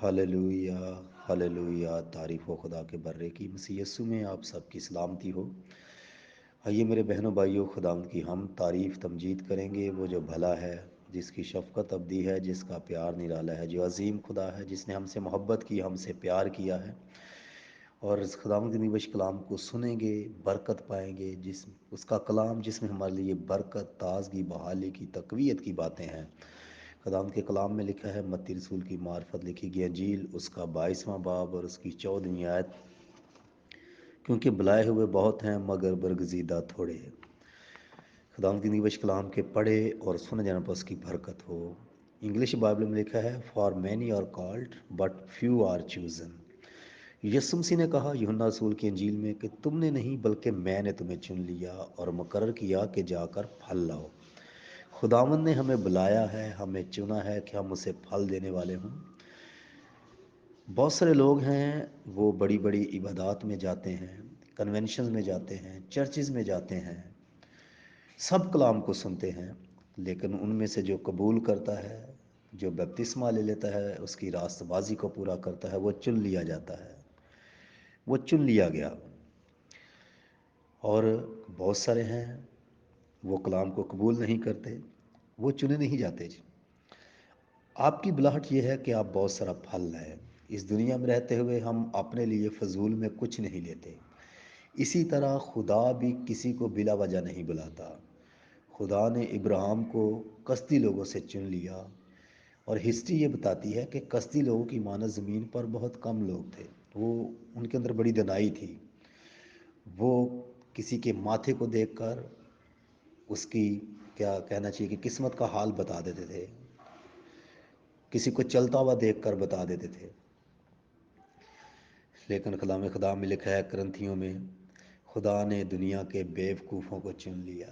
Hallelujah hallelujah, तारीफ़ हो खुदा के बर्रे की। मसीह यस्सु में आप सबकी सलामती हो। आइए मेरे बहनों भाइयों, खुदावंद की हम तारीफ़ तमजीद करेंगे। वो जो भला है, जिसकी शफ़क़त अबदी है, जिसका प्यार निराला है, जो अज़ीम खुदा है, जिसने हमसे मोहब्बत की, हमसे प्यार किया है। और इस खुदावंद के निवश कलाम को सुनेंगे, बरकत पाएंगे। जिस उसका कलाम जिसमें हमारे लिए बरकत, ताज़गी, बहाली की, तक़वियत की बातें हैं। खुदावंद के कलाम में लिखा है, मत्ती रसूल की मार्फत लिखी गई अंजील उसका 22वां बाब और उसकी 14वीं आयत, क्योंकि बुलाए हुए बहुत हैं मगर बरगज़ीदा थोड़े। खुदावंद की निवश कलाम के पढ़े और सुने जाने पर उसकी बरकत हो। इंग्लिश बाइबल में लिखा है, for many are called but few are chosen. यीशु मसीह ने कहा यूहन्ना रसूल की इंजील में कि तुमने नहीं बल्कि मैंने तुम्हें चुन लिया और मुकर्रर किया कि जाकर फल लाओ। खुदावंद ने हमें बुलाया है, हमें चुना है कि हम उसे फल देने वाले हों। बहुत सारे लोग हैं, वो बड़ी बड़ी इबादत में जाते हैं, कन्वेंशन में जाते हैं, चर्चिज़ में जाते हैं, सब कलाम को सुनते हैं, लेकिन उनमें से जो कबूल करता है, जो बपतिस्मा ले लेता है, उसकी रास्तबाजी को पूरा करता है, वो चुन लिया जाता है, वो चुन लिया गया। और बहुत सारे हैं, वो कलाम को कबूल नहीं करते, वो चुने नहीं जाते जी। आपकी बुलाहट ये है कि आप बहुत सारा फल लाएं। इस दुनिया में रहते हुए हम अपने लिए फजूल में कुछ नहीं लेते। इसी तरह खुदा भी किसी को बिला वजह नहीं बुलाता। खुदा ने इब्राहिम को कसदी लोगों से चुन लिया, और हिस्ट्री ये बताती है कि कसदी लोगों की मानद ज़मीन पर बहुत कम लोग थे। वो उनके अंदर बड़ी दनाई थी। वो किसी के माथे को देखकर उसकी, क्या कहना चाहिए, कि किस्मत का हाल बता देते थे, किसी को चलता हुआ देखकर बता देते थे। लेकिन कलाम खुदा में लिखा है करंथियों में, खुदा ने दुनिया के बेवकूफ़ों को चुन लिया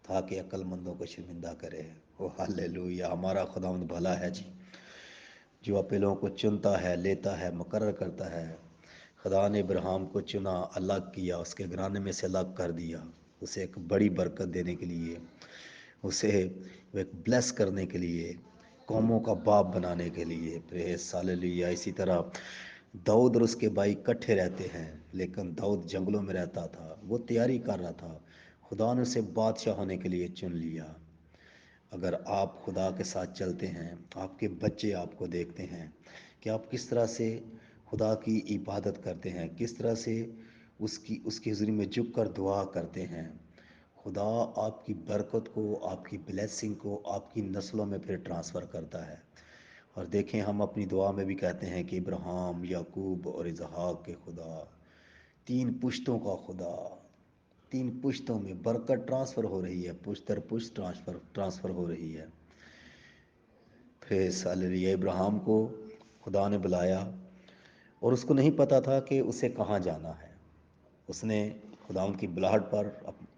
ताकि अक्लमंदों को शर्मिंदा करे। ओ हालेलुया, हमारा खुदावंद भला है जी, जो अपने लोगों को चुनता है, लेता है, मुकर्रर करता है। खुदा ने इब्राहिम को चुना, अलग किया, उसके घराने में से अलग कर दिया, उसे एक बड़ी बरकत देने के लिए, उसे एक ब्लेस करने के लिए, कौमों का बाप बनाने के लिए। Praise hallelujah. इसी तरह दाऊद और उसके भाई इकट्ठे रहते हैं, लेकिन दाऊद जंगलों में रहता था, वो तैयारी कर रहा था। खुदा ने उसे बादशाह होने के लिए चुन लिया। अगर आप खुदा के साथ चलते हैं, आपके बच्चे आपको देखते हैं कि आप किस तरह से खुदा की इबादत करते हैं, किस तरह से उसकी हुज़ूरी में झुक कर दुआ करते हैं, खुदा आपकी बरकत को, आपकी ब्लेसिंग को आपकी नस्लों में फिर ट्रांसफ़र करता है। और देखें, हम अपनी दुआ में भी कहते हैं कि इब्राहिम, याकूब और इसहाक के खुदा, तीन पुश्तों का खुदा, तीन पुश्तों में बरकत ट्रांसफ़र हो रही है, पुश्त दर पुश्त ट्रांसफ़र हो रही है। फिर सालरिया इब्राहिम को खुदा ने बुलाया, और उसको नहीं पता था कि उसे कहाँ जाना है। उसने खुदा की बुलाहट पर,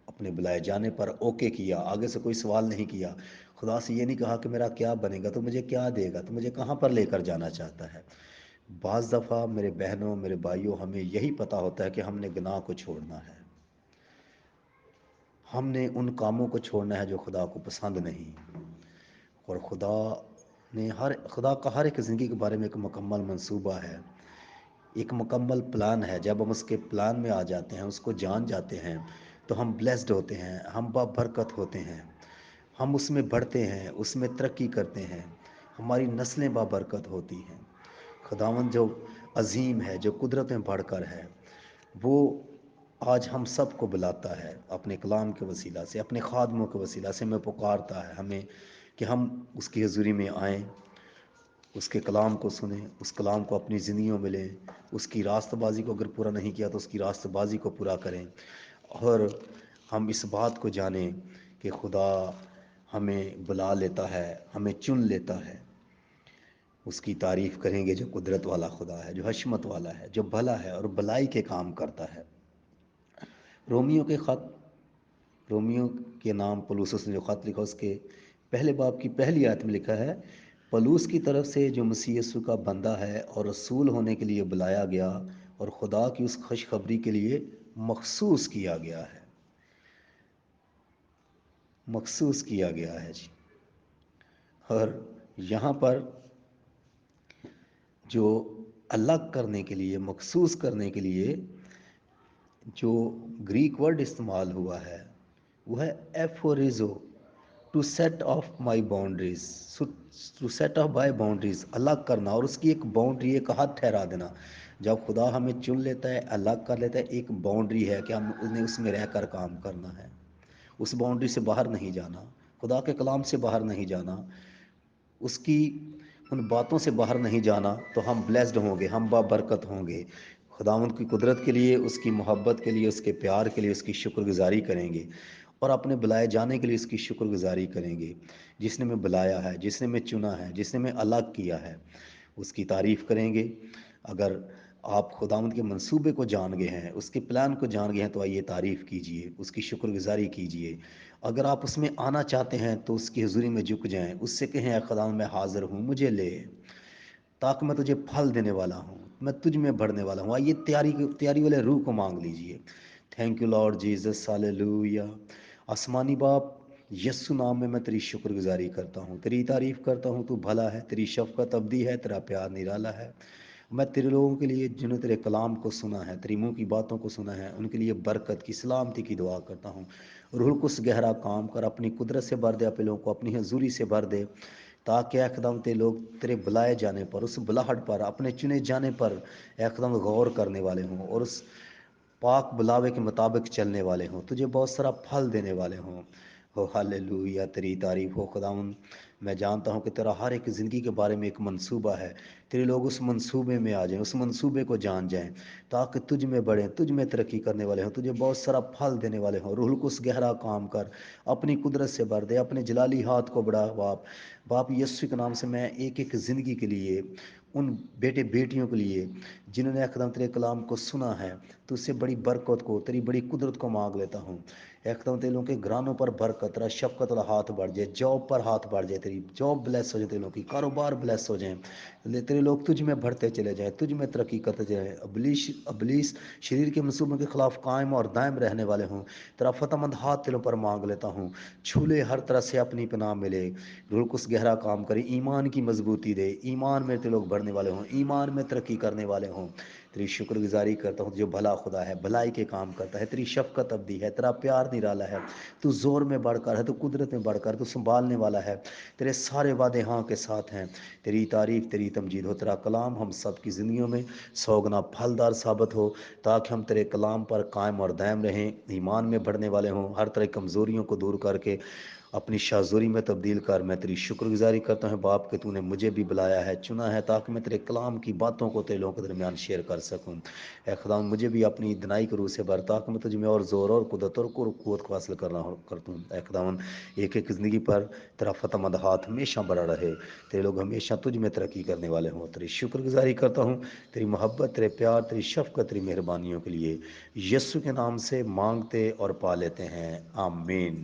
अपने बुलाए जाने पर ओके किया, आगे से कोई सवाल नहीं किया। खुदा से ये नहीं कहा कि मेरा क्या बनेगा, तो मुझे क्या देगा, तो मुझे कहाँ पर लेकर जाना चाहता है। बाज़ दफ़ा मेरे बहनों, मेरे भाइयों, हमें यही पता होता है कि हमने गुनाह को छोड़ना है, हमने उन कामों को छोड़ना है जो खुदा को पसंद नहीं। और खुदा का हर एक ज़िंदगी के बारे में एक मुकम्मल मंसूबा है, एक मुकम्मल प्लान है। जब हम उसके प्लान में आ जाते हैं, उसको जान जाते हैं, तो हम ब्लेस्ड होते हैं, हम बाबरकत होते हैं, हम उसमें बढ़ते हैं, उसमें तरक्की करते हैं, हमारी नस्लें बाबरकत होती हैं। खुदावंद जो अज़ीम है, जो कुदरत में बढ़कर है, वो आज हम सब को बुलाता है, अपने कलाम के वसीला से, अपने खादमों के वसीला से हमें पुकारता है, हमें कि हम उसकी हज़ूरी में आएँ, उसके कलाम को सुने, उस कलाम को अपनी ज़िंदगियों में लें, उसकी रास्तबाजी को अगर पूरा नहीं किया तो उसकी रास्तबाजी को पूरा करें। और हम इस बात को जानें कि खुदा हमें बुला लेता है, हमें चुन लेता है। उसकी तारीफ़ करेंगे जो कुदरत वाला खुदा है, जो हशमत वाला है, जो भला है और भलाई के काम करता है। रोमियो के ख़त, रोमियो के नाम पौलुस ने जो ख़त लिखा, उसके पहले बाब की पहली आयत में लिखा है, पौलुस की तरफ से जो मसीह यीशु का बंदा है और रसूल होने के लिए बुलाया गया और खुदा की उस खुशखबरी के लिए मखसूस किया गया है, मखसूस किया गया है जी। और यहाँ पर جو الگ کرنے کے لیے، مخصوص کرنے کے لیے جو گریک ورڈ استعمال ہوا ہے وہ ہے ایفوریزو، to set off my boundaries, to set off by boundaries, الگ کرنا، اور اس کی ایک باؤنڈری، ایک حد ٹھہرا دینا۔ جب خدا ہمیں چن لیتا ہے، الگ کر لیتا ہے، ایک باؤنڈری ہے کہ ہم نے اس میں رہ کر کام کرنا ہے، اس باؤنڈری سے باہر نہیں جانا، خدا کے کلام سے باہر نہیں جانا، اس کی ان باتوں سے باہر نہیں جانا، تو ہم بلیسڈ ہوں گے، ہم بابرکت ہوں گے۔ خداوند کی قدرت کے لیے، اس کی محبت کے لیے، اس کے پیار کے لیے اس کی شکر گزاری کریں گے، اور اپنے بلائے جانے کے لیے اس کی شکر گزاری کریں گے۔ جس نے میں بلایا ہے، جس نے میں چنا ہے، جس نے میں الگ کیا ہے، اس کی تعریف کریں گے۔ اگر آپ خداوند کے منصوبے کو جان گئے ہیں، اس کے پلان کو جان گئے ہیں، تو آئیے تعریف کیجئے، اس کی شکر گزاری کیجئے۔ اگر آپ اس میں آنا چاہتے ہیں تو اس کی حضوری میں جھک جائیں، اس سے کہیں اے خداوند میں حاضر ہوں، مجھے لے، تاکہ میں تجھے پھل دینے والا ہوں، میں تجھ میں بڑھنے والا ہوں۔ آئیے تیاری والے روح کو مانگ لیجئے۔ Thank you lord Jesus, hallelujah. آسمانی باپ، یسو نام میں تیری شکر گزاری کرتا ہوں، تیری تعریف کرتا ہوں، تو بھلا ہے، تیری شفقت ابدی ہے، تیرا پیار نرالا ہے۔ میں تیرے لوگوں کے لیے جنہوں نے تیرے کلام کو سنا ہے، تیری منہ کی باتوں کو سنا ہے، ان کے لیے برکت کی، سلامتی کی دعا کرتا ہوں۔ روح القدس گہرا کام کر، اپنی قدرت سے بھر دے، اپنے لوگوں کو اپنی حضوری سے بھر دے، تاکہ اے خداوند تے لوگ تیرے بلائے جانے پر، اس بلاہٹ پر، اپنے چنے جانے پر اے خداوند غور کرنے والے ہوں، اور اس پاک بلاوے کے مطابق چلنے والے ہوں، تجھے بہت سارا پھل دینے والے ہوں۔ ہو ہاللیلویہ، تیری تعریف ہو خداوند۔ میں جانتا ہوں کہ تیرا ہر ایک زندگی کے بارے میں ایک منصوبہ ہے، تیرے لوگ اس منصوبے میں آ جائیں، اس منصوبے کو جان جائیں، تاکہ تجھ میں بڑھیں، تجھ میں ترقی کرنے والے ہوں، تجھے بہت سارا پھل دینے والے ہوں۔ روح القدس گہرا کام کر، اپنی قدرت سے بھر دے، اپنے جلالی ہاتھ کو بڑھا باپ یسوع کے نام سے میں ایک ایک زندگی کے لیے، ان بیٹے بیٹیوں کے لیے جنہوں نے خداوند تیرے کلام کو سنا ہے، تو اس سے بڑی برکت کو، تیری بڑی قدرت کو مانگ لیتا ہوں۔ اے خداوند تیرے لوگوں کے گھرانوں پر برکت، تیرا شفقت والا ہاتھ بڑھ جائے، جاب پر ہاتھ بڑھ جائے، تیری جاب بلیس ہو جائے، تیرے لوگوں کی کاروبار بلیس ہو جائیں، تیرے لوگ تجھ میں بڑھتے چلے جائیں، تجھ میں ترقی کرتے جائیں۔ ابلیس شریر کے منصوبوں کے خلاف قائم اور دائم رہنے والے ہوں، تیرا فتح مند ہاتھ دلوں پر مانگ لیتا ہوں، چھولے ہر طرح سے اپنی پناہ ملے۔ روح القدس گہرا کام کرے، ایمان کی مضبوطی دے، ایمان میں تیرے لوگ بڑھنے والے ہوں، ایمان میں ترقی کرنے والے ہوں۔ تیری شکر گزاری کرتا ہوں، جو بھلا خدا ہے، بھلائی کے کام کرتا ہے، تیری شفقت ابدی ہے، تیرا پیار نرالا ہے، تو زور میں بڑھ کر ہے، تو قدرت میں بڑھ کر، تو سنبھالنے والا ہے، تیرے سارے وعدے ہاں کے ساتھ ہیں۔ تیری تعریف، تیری تمجید ہو، تیرا کلام ہم سب کی زندگیوں میں 100 گنا پھلدار ثابت ہو، تاکہ ہم تیرے کلام پر قائم اور دائم رہیں، ایمان میں بڑھنے والے ہوں، ہر طرح کی کمزوریوں کو دور کر کے اپنی شاذوری میں تبدیل کر۔ میں تیری شکر گزاری کرتا ہوں باپ کہ تو نے مجھے بھی بلایا ہے، چنا ہے، تاکہ میں تیرے کلام کی باتوں کو تیرے لوگوں کے درمیان شیئر کر سکوں۔ اے خدا مجھے بھی اپنی دنائی کے روح سے بھر، تاکہ میں تجھ میں اور زور اور قدرت اور قوت کو حاصل کرتا ہوں۔ اے خدا ایک ایک زندگی پر تیرا فتح مند ہاتھ ہمیشہ بڑا رہے، تیرے لوگ ہمیشہ تجھ میں ترقی کرنے والے ہوں۔ تیری شکر گزاری کرتا ہوں، تیری محبت، تیرے پیار، تیری شفقت، تیری مہربانیوں کے لیے یسوع کے نام سے مانگتے اور پا لیتے ہیں، آمین۔